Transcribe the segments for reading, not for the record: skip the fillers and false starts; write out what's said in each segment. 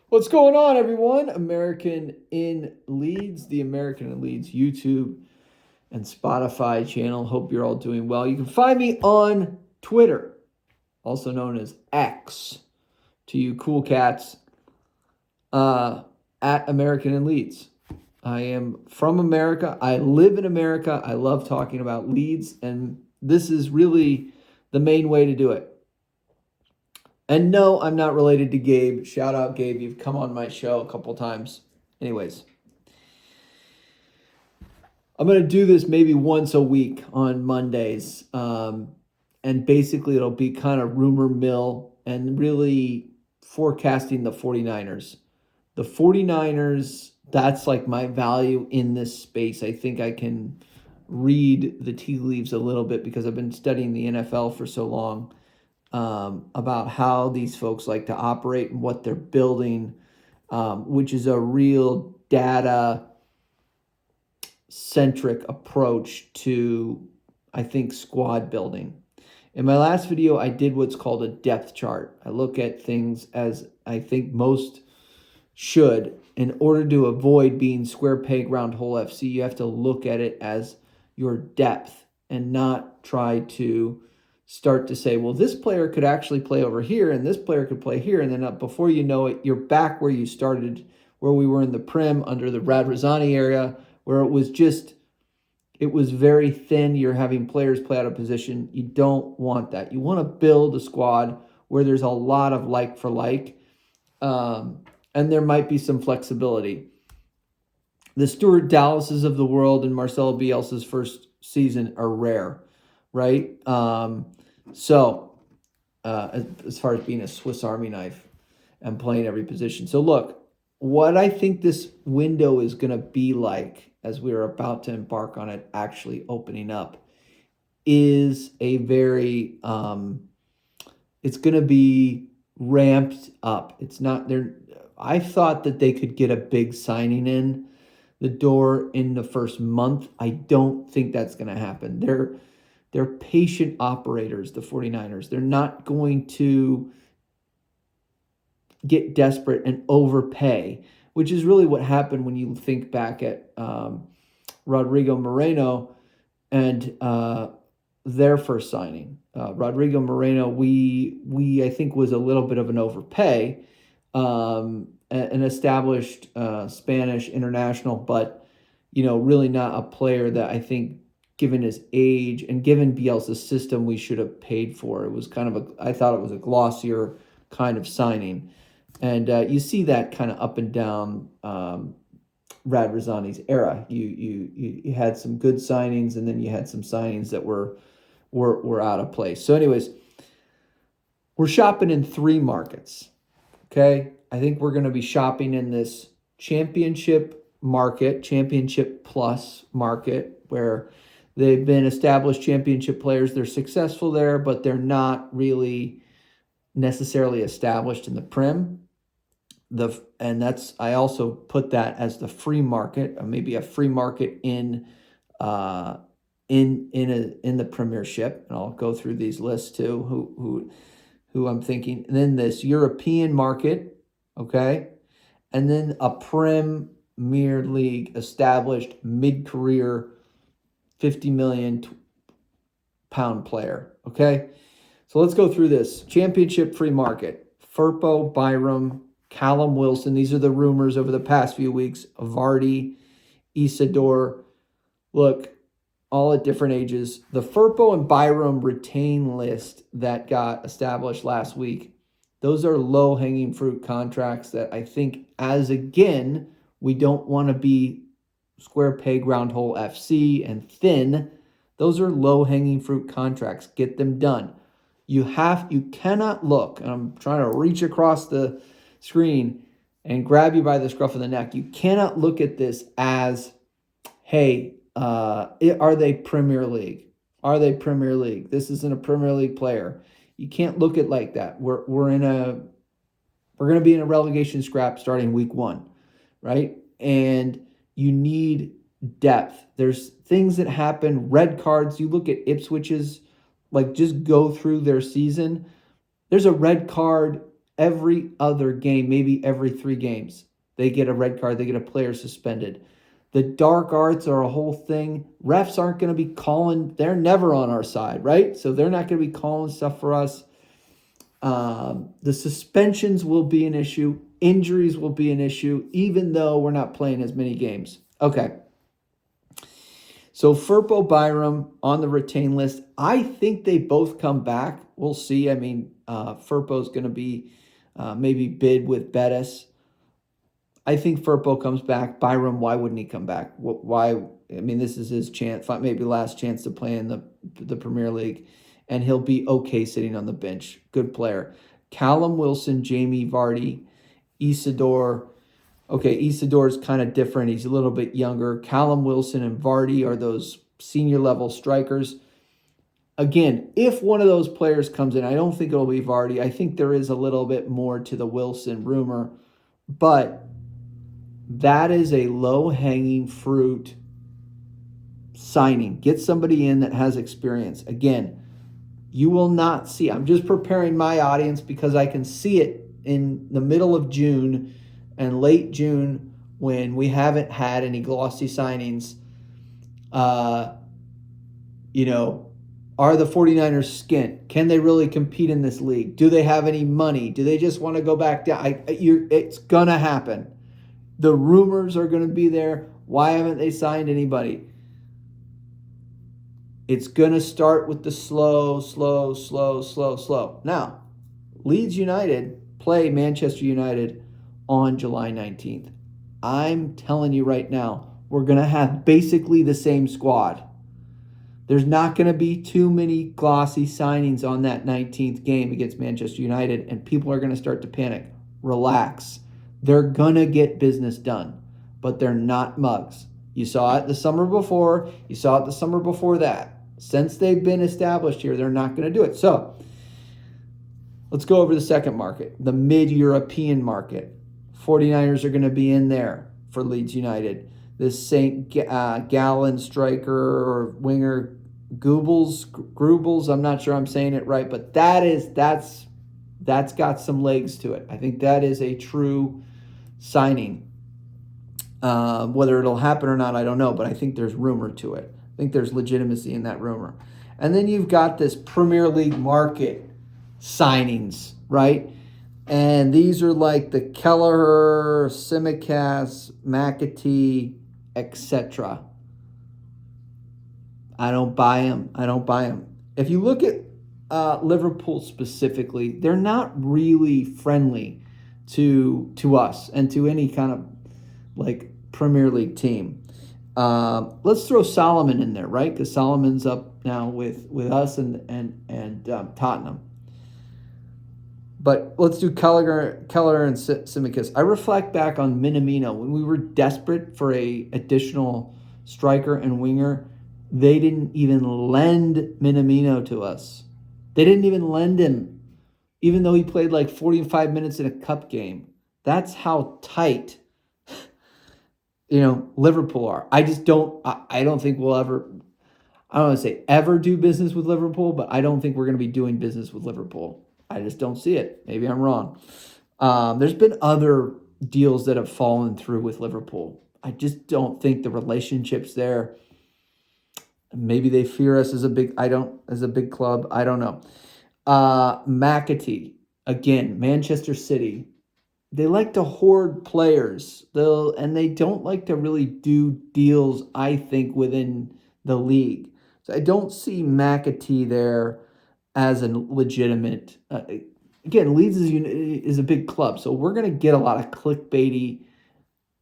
What's going on, everyone? American in Leeds, the American in Leeds YouTube and Spotify channel. Hope you're all doing well. You can find me on Twitter, also known as X, to you cool cats, at American in Leeds. I am from America. I live in America. I love talking about Leeds, and this is really the main way to do it. And no, I'm not related to Gabe. Shout out, Gabe. You've come on my show a couple times. Anyways, I'm going to do this maybe once a week on Mondays. And basically, it'll be kind of rumor mill and really forecasting the 49ers. The 49ers, that's like my value in this space. I think I can read the tea leaves a little bit because I've been studying the NFL for so long. About how these folks like to operate and what they're building, which is a real data-centric approach to, I think, squad building. In my last video, I did what's called a depth chart. I look at things as I think most should. In order to avoid being square peg round hole FC, you have to look at it as your depth and not try to start to say, well, this player could actually play over here and this player could play here. And then before you know it, you're back where you started, where we were in the Prim under the Radrazani area, where it was very thin. You're having players play out of position. You don't want that. You want to build a squad where there's a lot of like for like, and there might be some flexibility. The Stuart Dallases of the world and Marcelo Bielsa's first season are rare, right? As far as being a Swiss Army knife and playing every position. So look, what I think this window is going to be like as we are about to embark on it actually opening up is a very, it's going to be ramped up. It's not there. I thought that they could get a big signing in the door in the first month. I don't think that's going to happen. They're patient operators, the 49ers. They're not going to get desperate and overpay, which is really what happened when you think back at Rodrigo Moreno and their first signing. Rodrigo Moreno, we I think was a little bit of an overpay, an established Spanish international, but really not a player that I think, given his age and given Bielsa's system, we should have paid for. It was I thought it was a glossier kind of signing. And you see that kind of up and down Radrazani's era. You had some good signings, and then you had some signings that were out of place. So anyways, we're shopping in 3 markets, okay? I think we're going to be shopping in this championship market, championship plus market, where they've been established championship players. They're successful there, but they're not really necessarily established in the Prim. I also put that as the free market, maybe a free market in the Premiership, and I'll go through these lists too. Who I'm thinking. And then this European market, okay, and then a Premier League established mid-career £50 million player, okay? So let's go through this. Championship free market. Firpo, Byram, Callum Wilson. These are the rumors over the past few weeks. Vardy, Isidore. Look, all at different ages. The Firpo and Byram retain list that got established last week, those are low-hanging fruit contracts that I think, we don't want to be square peg round hole FC and thin. Those are low-hanging fruit contracts. Get them done. You cannot look, and I'm trying to reach across the screen and grab you by the scruff of the neck. You cannot look at this as, hey, are they Premier League? Are they Premier League? This isn't a Premier League player. You can't look at it like that. We're going to be in a relegation scrap starting week 1, right? And you need depth. There's things that happen, red cards. You look at Ipswich's, just go through their season. There's a red card every other game, maybe every 3 games. They get a red card, they get a player suspended. The dark arts are a whole thing. Refs aren't going to be calling, they're never on our side, right? So they're not going to be calling stuff for us. The suspensions will be an issue. Injuries will be an issue, even though we're not playing as many games. Okay. So Firpo, Byram on the retain list. I think they both come back. We'll see. I mean, Firpo's going to be maybe bid with Bettis. I think Firpo comes back. Byram, why wouldn't he come back? Why? I mean, this is his chance, maybe last chance to play in the Premier League, and he'll be okay sitting on the bench. Good player. Callum Wilson, Jamie Vardy, Isidore. Okay, Isidore's kind of different. He's a little bit younger. Callum Wilson and Vardy are those senior level strikers. Again, if one of those players comes in, I don't think it'll be Vardy. I think there is a little bit more to the Wilson rumor, but that is a low-hanging fruit signing. Get somebody in that has experience. Again, you will not see. I'm just preparing my audience because I can see it in the middle of June and late June when we haven't had any glossy signings. Are the 49ers skint? Can they really compete in this league? Do they have any money? Do they just want to go back down? It's going to happen. The rumors are going to be there. Why haven't they signed anybody? It's going to start with the slow. Now, Leeds United play Manchester United on July 19th. I'm telling you right now, we're going to have basically the same squad. There's not going to be too many glossy signings on that 19th game against Manchester United, and people are going to start to panic. Relax. They're going to get business done, but they're not mugs. You saw it the summer before. You saw it the summer before that. Since they've been established here, they're not going to do it. So let's go over the second market, the mid-European market. 49ers are going to be in there for Leeds United. This St. Gallen striker or winger, Grubels, I'm not sure I'm saying it right, but that's got some legs to it. I think that is a true signing. Whether it'll happen or not, I don't know, but I think there's rumor to it. I think there's legitimacy in that rumor. And then you've got this Premier League market signings, right? And these are like the Kelleher, Simicast, McAtee, etc. I don't buy them. If you look at Liverpool specifically, they're not really friendly to us and to any kind of like Premier League team. Let's throw Solomon in there, right? Because Solomon's up now with us and Tottenham. But let's do Keller and Simicast. I reflect back on Minamino. When we were desperate for a additional striker and winger, they didn't even lend Minamino to us. They didn't even lend him, even though he played like 45 minutes in a cup game. That's how tight, Liverpool are. I don't think we'll ever, I don't want to say ever do business with Liverpool, but I don't think we're going to be doing business with Liverpool. I just don't see it. Maybe I'm wrong. There's been other deals that have fallen through with Liverpool. I just don't think the relationship's there. Maybe they fear us as a big club. I don't know. McAtee, again, Manchester City. They like to hoard players. And they don't like to really do deals, I think, within the league. So I don't see McAtee there as a legitimate. Again, Leeds is a big club, so we're going to get a lot of clickbaity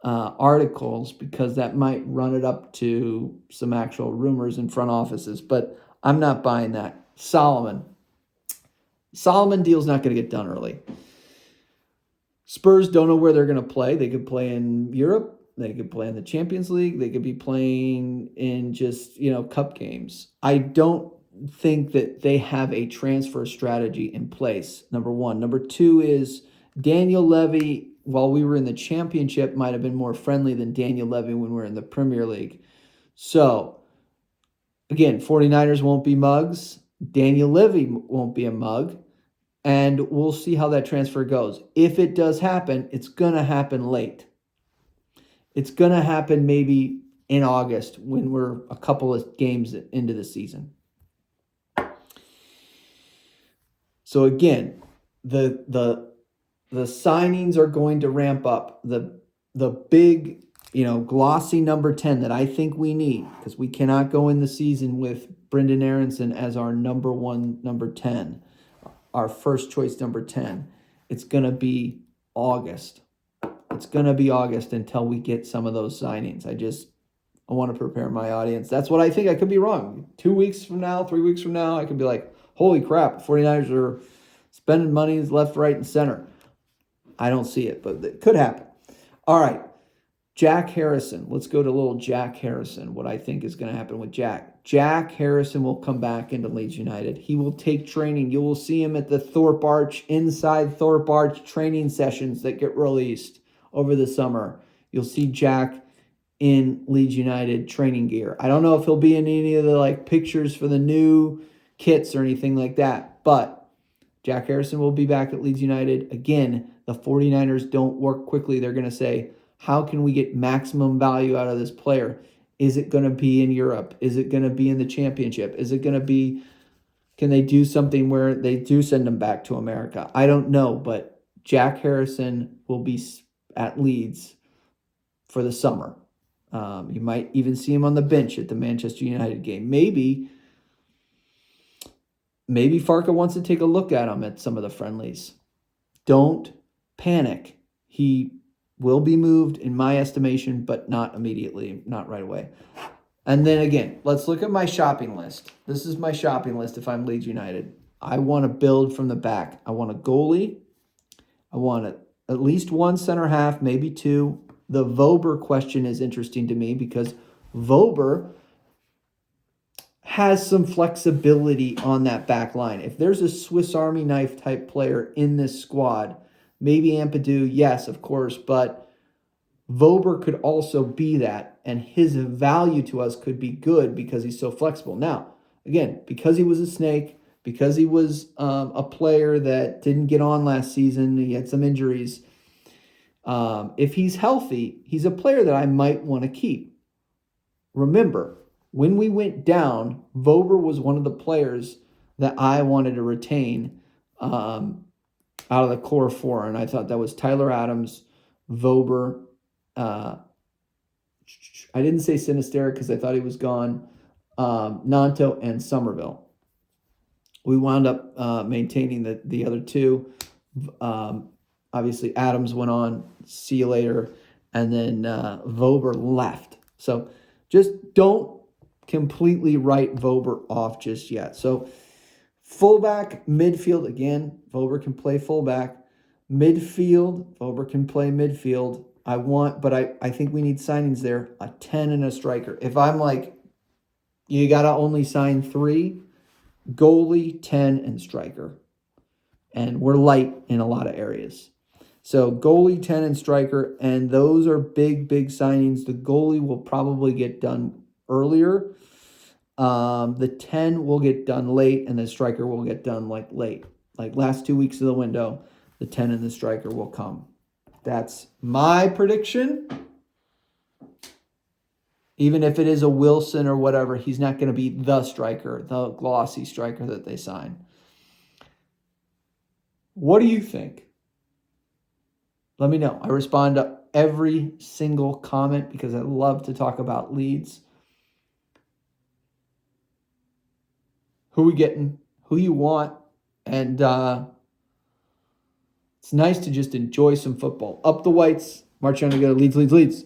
articles because that might run it up to some actual rumors in front offices. But I'm not buying that. Solomon deal's not going to get done early. Spurs don't know where they're going to play. They could play in Europe. They could play in the Champions League. They could be playing in just, cup games. I don't think that they have a transfer strategy in place, number one. Number two is Daniel Levy, while we were in the Championship, might have been more friendly than Daniel Levy when we're in the Premier League. So, again, 49ers won't be mugs. Daniel Levy won't be a mug. And we'll see how that transfer goes. If it does happen, it's going to happen late. It's going to happen maybe in August when we're a couple of games into the season. So again, the signings are going to ramp up. The big, glossy number 10 that I think we need, because we cannot go in the season with Brendan Aronson as our number 10, our first choice number 10. It's going to be August. It's going to be August until we get some of those signings. I want to prepare my audience. That's what I think. I could be wrong. 2 weeks from now, 3 weeks from now, I could be like, holy crap, 49ers are spending money left, right, and center. I don't see it, but it could happen. All right, Jack Harrison. Let's go to little Jack Harrison, what I think is going to happen with Jack. Jack Harrison will come back into Leeds United. He will take training. You will see him at the Thorpe Arch, inside Thorpe Arch training sessions that get released over the summer. You'll see Jack in Leeds United training gear. I don't know if he'll be in any of the pictures for the new kits or anything like that, but Jack Harrison will be back at Leeds United. Again, the 49ers don't work quickly. They're going to say, how can we get maximum value out of this player? Is it going to be in Europe? Is it going to be in the championship? Is it going to be, can they do something where they do send him back to America? I don't know, but Jack Harrison will be at Leeds for the summer. You might even see him on the bench at the Manchester United game. Maybe Farke wants to take a look at him at some of the friendlies. Don't panic. He will be moved, in my estimation, but not immediately, not right away. And then again, let's look at my shopping list. This is my shopping list if I'm Leeds United. I want to build from the back. I want a goalie. I want at least one center half, maybe two. The Vober question is interesting to me because Vober has some flexibility on that back line. If there's a Swiss Army knife type player in this squad, maybe Ampadu, yes, of course, but Vober could also be that, and his value to us could be good because he's so flexible. Now, again, because he was a snake, because he was a player that didn't get on last season, he had some injuries. If he's healthy, he's a player that I might want to keep. Remember, when we went down, Vober was one of the players that I wanted to retain out of the core four, and I thought that was Tyler Adams, Vober. I didn't say Sinisterra because I thought he was gone. Nanto and Somerville. We wound up maintaining the other two. Obviously, Adams went on. See you later. And then Vober left. So just don't completely write Vober off just yet. So fullback, midfield, again, Vober can play fullback. Midfield, Vober can play midfield. I think we need signings there, a 10 and a striker. If I'm like, you got to only sign 3, goalie, 10, and striker. And we're light in a lot of areas. So goalie, 10, and striker, and those are big, big signings. The goalie will probably get done earlier. The 10 will get done late, and the striker will get done late. Like last 2 weeks of the window, the 10 and the striker will come. That's my prediction. Even if it is a Wilson or whatever, he's not going to be the striker, the glossy striker that they sign. What do you think? Let me know. I respond to every single comment because I love to talk about Leeds. Who we getting? Who you want? And it's nice to just enjoy some football. Up the whites. March on to go. Leeds, Leeds, Leeds.